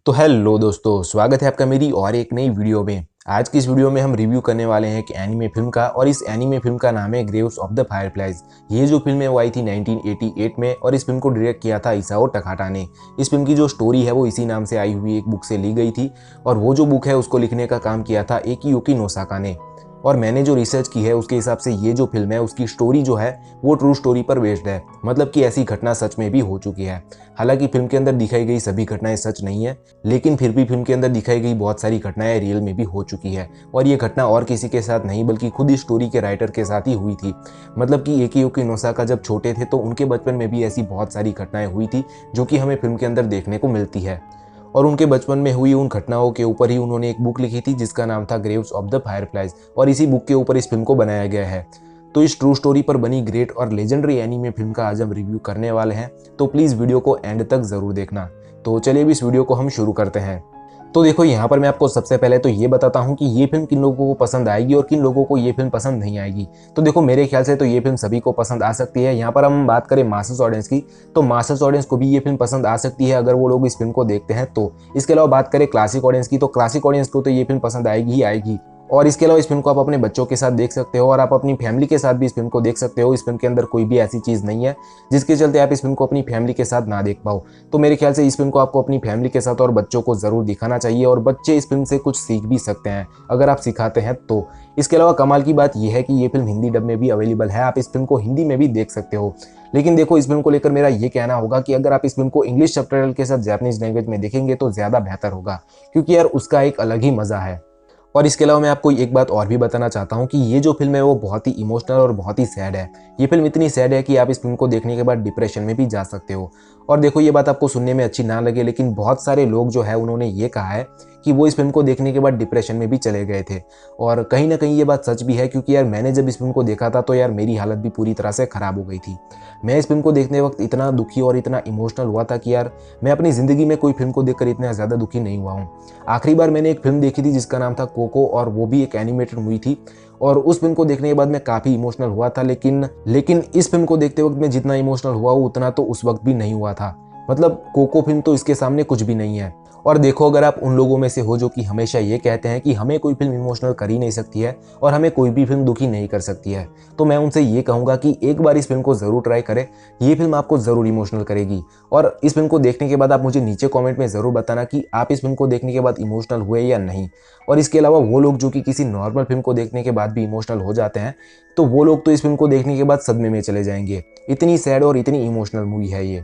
तो हेलो दोस्तों, स्वागत है आपका मेरी और एक नई वीडियो में। आज की इस वीडियो में हम रिव्यू करने वाले हैं एक एनीमे फिल्म का, और इस एनीमे फिल्म का नाम है ग्रेव्स ऑफ द फायरफ्लाइज। ये जो फिल्म है वो आई थी 1988 में, और इस फिल्म को डायरेक्ट किया था इसाओ टकाटा ने। इस फिल्म की जो स्टोरी है वो इसी नाम से आई हुई एक बुक से ली गई थी, और वो जो बुक है उसको लिखने का काम किया था एकी युकी नोसाका ने। और मैंने जो रिसर्च की है उसके हिसाब से ये जो फिल्म है उसकी स्टोरी जो है वो ट्रू स्टोरी पर बेस्ड है, मतलब कि ऐसी घटना सच में भी हो चुकी है। हालांकि फिल्म के अंदर दिखाई गई सभी घटनाएं सच नहीं है, लेकिन फिर भी फिल्म के अंदर दिखाई गई बहुत सारी घटनाएं रियल में भी हो चुकी है। और ये घटना और किसी के साथ नहीं बल्कि खुद इस स्टोरी के राइटर के साथ ही हुई थी। मतलब कि एकी युकी नोसाका जब छोटे थे तो उनके बचपन में भी ऐसी बहुत सारी घटनाएं हुई थी जो कि हमें फिल्म के अंदर देखने को मिलती है। और उनके बचपन में हुई उन घटनाओं के ऊपर ही उन्होंने एक बुक लिखी थी जिसका नाम था ग्रेव्स ऑफ द फायरफ्लाइज, और इसी बुक के ऊपर इस फिल्म को बनाया गया है। तो इस ट्रू स्टोरी पर बनी ग्रेट और लेजेंडरी एनीमे फिल्म का आज हम रिव्यू करने वाले हैं, तो प्लीज़ वीडियो को एंड तक ज़रूर देखना। तो चलिए अब इस वीडियो को हम शुरू करते हैं। तो देखो, यहाँ पर मैं आपको सबसे पहले तो ये बताता हूँ कि ये फिल्म किन लोगों को पसंद आएगी और किन लोगों को ये फिल्म पसंद नहीं आएगी। तो देखो, मेरे ख्याल से तो ये फिल्म सभी को पसंद आ सकती है। यहाँ पर हम बात करें मासेस ऑडियंस की, तो मासेस ऑडियंस को भी ये फिल्म पसंद आ सकती है अगर वो लोग इस फिल्म को देखते हैं तो। इसके अलावा बात करें क्लासिक ऑडियंस की, तो क्लासिक ऑडियंस को तो ये फिल्म पसंद आएगी ही आएगी। और इसके अलावा इस फिल्म को आप अपने बच्चों के साथ देख सकते हो, और आप अपनी फैमिली के साथ भी इस फिल्म को देख सकते हो। इस फिल्म के अंदर कोई भी ऐसी चीज़ नहीं है जिसके चलते आप इस फिल्म को अपनी फैमिली के साथ ना देख पाओ। तो मेरे ख्याल से इस फिल्म को आपको अपनी फैमिली के साथ और बच्चों को ज़रूर दिखाना चाहिए, और बच्चे इस फिल्म से कुछ सीख भी सकते हैं अगर आप सिखाते हैं तो। इसके अलावा कमाल की बात यह है कि ये फिल्म हिंदी डब में भी अवेलेबल है, आप इस फिल्म को हिंदी में भी देख सकते हो। लेकिन देखो, इस फिल्म को लेकर मेरा ये कहना होगा कि अगर आप इस फिल्म को इंग्लिश सबटाइटल के साथ जापानीज लैंग्वेज में देखेंगे तो ज़्यादा बेहतर होगा, क्योंकि यार उसका एक अलग ही मज़ा है। और इसके अलावा मैं आपको एक बात और भी बताना चाहता हूँ कि ये जो फिल्म है वो बहुत ही इमोशनल और बहुत ही सैड है। ये फिल्म इतनी सैड है कि आप इस फिल्म को देखने के बाद डिप्रेशन में भी जा सकते हो। और देखो, ये बात आपको सुनने में अच्छी ना लगे, लेकिन बहुत सारे लोग जो है उन्होंने ये कहा है कि वो इस फिल्म को देखने के बाद डिप्रेशन में भी चले गए थे। और कहीं ना कहीं ये बात सच भी है, क्योंकि यार मैंने जब इस फिल्म को देखा था तो यार मेरी हालत भी पूरी तरह से ख़राब हो गई थी। मैं इस फिल्म को देखने वक्त इतना दुखी और इतना इमोशनल हुआ था कि यार मैं अपनी ज़िंदगी में कोई फिल्म को देखकर इतना ज़्यादा दुखी नहीं हुआ हूँ। आखिरी बार मैंने एक फिल्म देखी थी जिसका नाम था कोको, और वो भी एक एनिमेटेड मूवी थी। और उस फिल्म को देखने के बाद मैं काफ़ी इमोशनल हुआ था, लेकिन इस फिल्म को देखते वक्त मैं जितना इमोशनल हुआ उतना तो उस वक्त भी नहीं हुआ था। मतलब कोको फिल्म तो इसके सामने कुछ भी नहीं है। और देखो, अगर आप उन लोगों में से हो जो कि हमेशा ये कहते हैं कि हमें कोई फिल्म इमोशनल कर ही नहीं सकती है और हमें कोई भी फिल्म दुखी नहीं कर सकती है, तो मैं उनसे ये कहूँगा कि एक बार इस फिल्म को ज़रूर ट्राई करें। ये फिल्म आपको ज़रूर इमोशनल करेगी। और इस फिल्म को देखने के बाद आप मुझे नीचे कमेंट में ज़रूर बताना कि आप इस फिल्म को देखने के बाद इमोशनल हुए या नहीं। और इसके अलावा वो लोग जो कि किसी नॉर्मल फिल्म को देखने के बाद भी इमोशनल हो जाते हैं, तो वो लोग तो इस फिल्म को देखने के बाद सदमे में चले जाएंगे। इतनी सैड और इतनी इमोशनल मूवी है ये।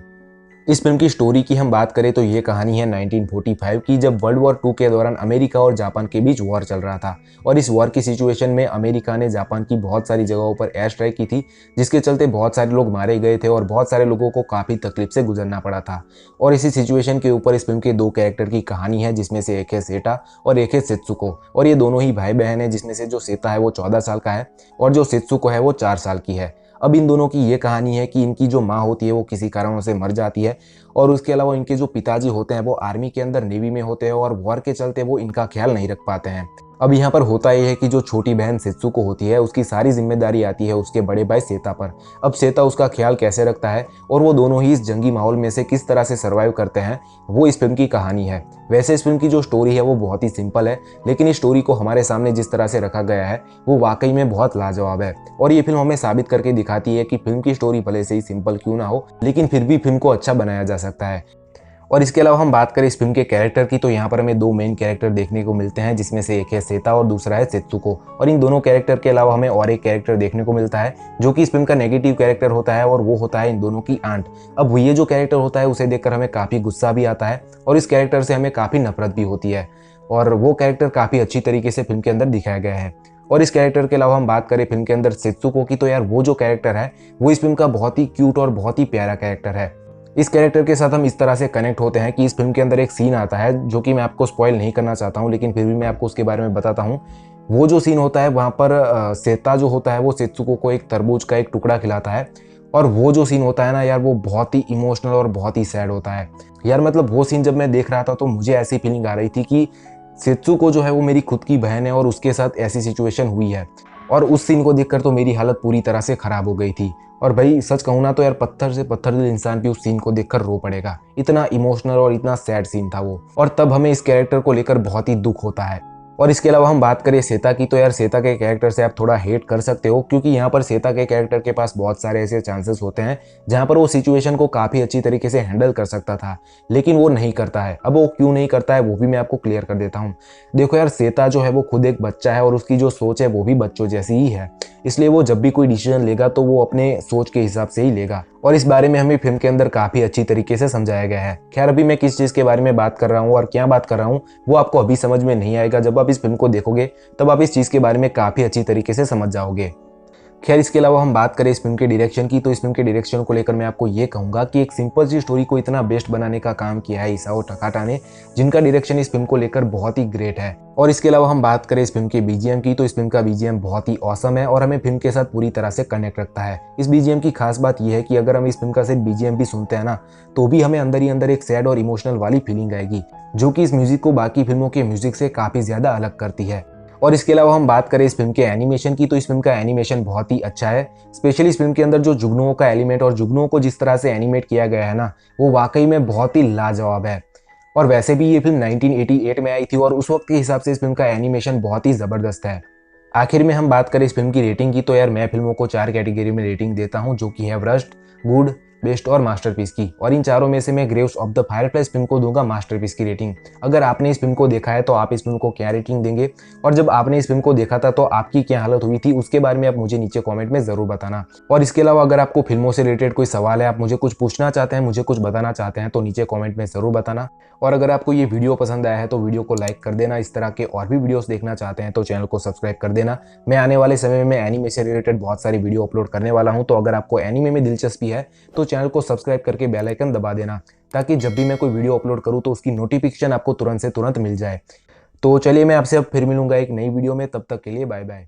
इस फिल्म की स्टोरी की हम बात करें तो ये कहानी है 1945 की, जब वर्ल्ड वॉर 2 के दौरान अमेरिका और जापान के बीच वॉर चल रहा था। और इस वॉर की सिचुएशन में अमेरिका ने जापान की बहुत सारी जगहों पर एयर स्ट्राइक की थी, जिसके चलते बहुत सारे लोग मारे गए थे और बहुत सारे लोगों को काफ़ी तकलीफ से गुजरना पड़ा था। और इसी सिचुएशन के ऊपर इस फिल्म के दो कैरेक्टर की कहानी है, जिसमें से एक है सेटा और एक है सेत्सुको। और ये दोनों ही भाई बहन है, जिसमें से जो सेता है वो 14 साल का है और जो सेत्सुको है वो 4 साल की है। अब इन दोनों की ये कहानी है कि इनकी जो माँ होती है वो किसी कारणों से मर जाती है, और उसके अलावा इनके जो पिताजी होते हैं वो आर्मी के अंदर नेवी में होते हैं, और वॉर के चलते वो इनका ख्याल नहीं रख पाते हैं। अब यहाँ पर होता यह है कि जो छोटी बहन सेत्सुको होती है उसकी सारी जिम्मेदारी आती है उसके बड़े भाई सेता पर। अब सेता उसका ख्याल कैसे रखता है और वो दोनों ही इस जंगी माहौल में से किस तरह से सर्वाइव करते हैं, वो इस फिल्म की कहानी है। वैसे इस फिल्म की जो स्टोरी है वो बहुत ही सिंपल है, लेकिन इस स्टोरी को हमारे सामने जिस तरह से रखा गया है वो वाकई में बहुत लाजवाब है। और ये फिल्म हमें साबित करके दिखाती है कि फिल्म की स्टोरी भले से ही सिंपल क्यों ना हो, लेकिन फिर भी फिल्म को अच्छा बनाया जा सकता है। और इसके अलावा हम बात करें इस फिल्म के कैरेक्टर की, तो यहाँ पर हमें दो मेन कैरेक्टर देखने को मिलते हैं, जिसमें से एक है सेता और दूसरा है सेत्सुको। और इन दोनों कैरेक्टर के अलावा हमें और एक कैरेक्टर देखने को मिलता है जो कि इस फिल्म का नेगेटिव कैरेक्टर होता है, और वो होता है इन दोनों की आंट। अब ये जो कैरेक्टर होता है उसे देखकर हमें काफ़ी गुस्सा भी आता है और इस कैरेक्टर से हमें काफ़ी नफरत भी होती है, और वो कैरेक्टर काफ़ी अच्छी तरीके से फिल्म के अंदर दिखाया गया है। और इस कैरेक्टर के अलावा हम बात करें फिल्म के अंदर सेत्सुको की, तो यार वो जो कैरेक्टर है वो इस फिल्म का बहुत ही क्यूट और बहुत ही प्यारा कैरेक्टर है। इस कैरेक्टर के साथ हम इस तरह से कनेक्ट होते हैं कि इस फिल्म के अंदर एक सीन आता है जो कि मैं आपको स्पॉइल नहीं करना चाहता हूं, लेकिन फिर भी मैं आपको उसके बारे में बताता हूं। वो जो सीन होता है वहाँ पर सेता जो होता है वो सेत्सुको को एक तरबूज का एक टुकड़ा खिलाता है, और वो जो सीन होता है ना यार, वो बहुत ही इमोशनल और बहुत ही सैड होता है यार। मतलब वो सीन जब मैं देख रहा था तो मुझे ऐसी फीलिंग आ रही थी कि सेत्सुको जो है वो मेरी खुद की बहन है और उसके साथ ऐसी सिचुएशन हुई है। और उस सीन को देखकर तो मेरी हालत पूरी तरह से ख़राब हो गई थी। और भाई सच कहूँ ना तो यार पत्थर से पत्थर दिल इंसान भी उस सीन को देखकर रो पड़ेगा। इतना इमोशनल और इतना सैड सीन था वो, और तब हमें इस कैरेक्टर को लेकर बहुत ही दुख होता है। और इसके अलावा हम बात करें श्वेता की, तो यार श्वेता के कैरेक्टर से आप थोड़ा हेट कर सकते हो, क्योंकि यहाँ पर श्वेता के कैरेक्टर के पास बहुत सारे ऐसे चांसेस होते हैं जहाँ पर वो सिचुएशन को काफ़ी अच्छी तरीके से हैंडल कर सकता था, लेकिन वो नहीं करता है। अब वो क्यों नहीं करता है वो भी मैं आपको क्लियर कर देता हूँ। देखो यार, श्वेता जो है वो खुद एक बच्चा है और उसकी जो सोच है वो भी बच्चों जैसी ही है, इसलिए वो जब भी कोई डिसीजन लेगा तो वो अपने सोच के हिसाब से ही लेगा, और इस बारे में हमें फिल्म के अंदर काफ़ी अच्छी तरीके से समझाया गया है। खैर, अभी मैं किस चीज़ के बारे में बात कर रहा हूँ और क्या बात कर रहा हूँ वो आपको अभी समझ में नहीं आएगा। जब आप इस फिल्म को देखोगे तब आप इस चीज़ के बारे में काफ़ी अच्छी तरीके से समझ जाओगे। खैर, इसके अलावा हम बात करें इस फिल्म के डायरेक्शन की, तो इस फिल्म के डायरेक्शन को लेकर मैं आपको ये कहूँगा कि एक सिंपल सी स्टोरी को इतना बेस्ट बनाने का काम किया है इसाओ टकाटा ने, जिनका डायरेक्शन इस फिल्म को लेकर बहुत ही ग्रेट है। और इसके अलावा हम बात करें इस फिल्म के बीजीएम की, तो इस फिल्म का बीजीएम बहुत ही ऑसम है और हमें फिल्म के साथ पूरी तरह से कनेक्ट रखता है। इस बीजीएम की खास बात यह है कि अगर हम इस फिल्म का सिर्फ बीजीएम भी सुनते हैं ना, तो भी हमें अंदर ही अंदर एक सैड और इमोशनल वाली फीलिंग आएगी, जो कि इस म्यूजिक को बाकी फिल्मों के म्यूजिक से काफ़ी ज़्यादा अलग करती है। और इसके अलावा हम बात करें इस फिल्म के एनिमेशन की, तो इस फिल्म का एनिमेशन बहुत ही अच्छा है। स्पेशली इस फिल्म के अंदर जो जुगनुओं का एलिमेंट और जुगनुओं को जिस तरह से एनिमेट किया गया है ना, वो वाकई में बहुत ही लाजवाब है। और वैसे भी ये फिल्म 1988 में आई थी और उस वक्त के हिसाब से इस फिल्म का एनिमेशन बहुत ही ज़बरदस्त है। आखिर में हम बात करें इस फिल्म की रेटिंग की, तो यार मैं फिल्मों को 4 कैटेगरी में रेटिंग देता हूँ, जो कि है वर्स्ट, गुड, बेस्ट और मास्टरपीस की। और इन चारों में से मैं Graves of the fireflies film को दूंगा मास्टरपीस की रेटिंग। अगर आपने इस फिल्म को देखा है तो आप इस फिल्म को क्या रेटिंग देंगे, और जब आपने इस फिल्म को देखा था तो आपकी क्या हालत हुई थी, उसके बारे में आप मुझे नीचे कमेंट में ज़रूर बताना। और इसके अलावा अगर आपको फिल्मों से रिलेटेड कोई सवाल है, आप मुझे कुछ पूछना चाहते हैं, मुझे कुछ बताना चाहते हैं, तो नीचे कॉमेंट में ज़रूर बताना। और अगर आपको ये वीडियो पसंद आया है तो वीडियो को लाइक कर देना। इस तरह के और भी वीडियोस देखना चाहते हैं तो चैनल को सब्सक्राइब कर देना। मैं आने वाले समय में एनीमे से रिलेटेड बहुत सारी वीडियो अपलोड करने वाला हूं, तो अगर आपको एनीमे में दिलचस्पी है तो चैनल को सब्सक्राइब करके बेल आइकन दबा देना, ताकि जब भी मैं कोई वीडियो अपलोड करूं तो उसकी नोटिफिकेशन आपको तुरंत से तुरंत मिल जाए। तो चलिए, मैं आपसे अब फिर मिलूंगा एक नई वीडियो में, तब तक के लिए बाय बाय।